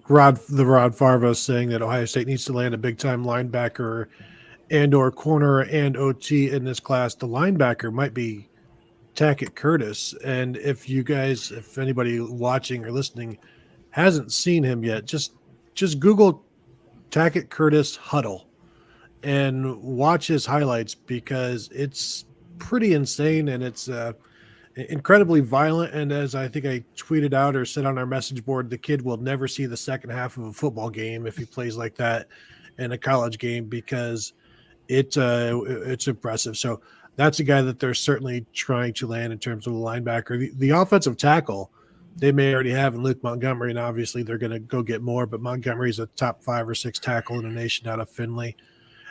Rod Farva saying that Ohio State needs to land a big-time linebacker and or corner and OT in this class. The linebacker might be Tackett Curtis. And if anybody watching or listening hasn't seen him yet, just Google Tackett Curtis huddle and watch his highlights because it's pretty insane and it's incredibly violent. And as I think I tweeted out or said on our message board, the kid will never see the second half of a football game if he plays like that in a college game because it's impressive. So that's a guy that they're certainly trying to land in terms of the linebacker. The offensive tackle they may already have in Luke Montgomery, and obviously they're going to go get more, but Montgomery's a top 5 or 6 tackle in the nation out of Findlay,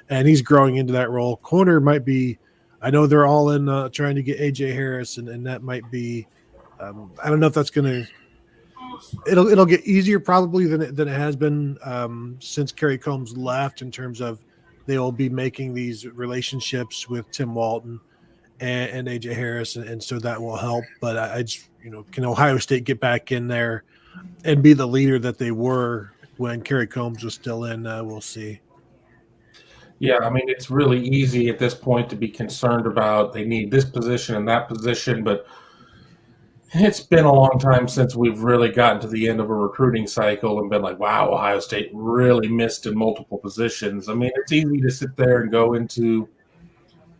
and he's growing into that role. Corner might be – I know they're all in trying to get A.J. Harris, and that might be I don't know if that's going to – it'll get easier probably than it has been since Kerry Combs left in terms of they will be making these relationships with Tim Walton and A.J. Harris, and so that will help. But I just, can Ohio State get back in there and be the leader that they were when Kerry Combs was still in? We'll see. Yeah, I mean, it's really easy at this point to be concerned about they need this position and that position, but it's been a long time since we've really gotten to the end of a recruiting cycle and been like, wow, Ohio State really missed in multiple positions. I mean, it's easy to sit there and go into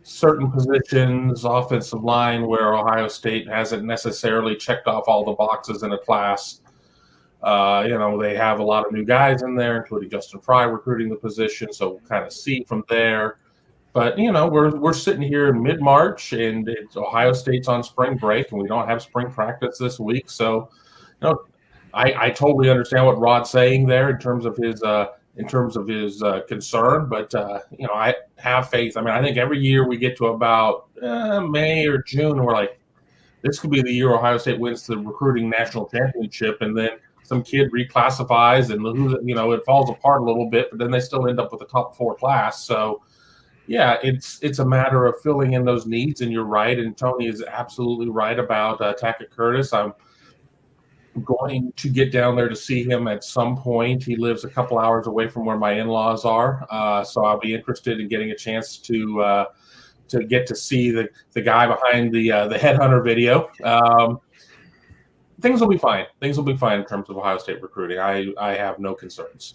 certain positions, offensive line, where Ohio State hasn't necessarily checked off all the boxes in a class. They have a lot of new guys in there, including Justin Fry recruiting the position, so we'll kind of see from there. But, we're sitting here in mid-March, and Ohio State's on spring break, and we don't have spring practice this week. So, I totally understand what Rod's saying there in terms of his concern. But, I have faith. I mean, I think every year we get to about May or June, and we're like, this could be the year Ohio State wins the recruiting national championship, and then some kid reclassifies, and it falls apart a little bit, but then they still end up with a top 4 class. So, yeah, it's a matter of filling in those needs, and you're right, and Tony is absolutely right about Tackett Curtis. I'm going to get down there to see him at some point. He lives a couple hours away from where my in-laws are, so I'll be interested in getting a chance to get to see the guy behind the Headhunter video. Things will be fine. Things will be fine in terms of Ohio State recruiting. I have no concerns.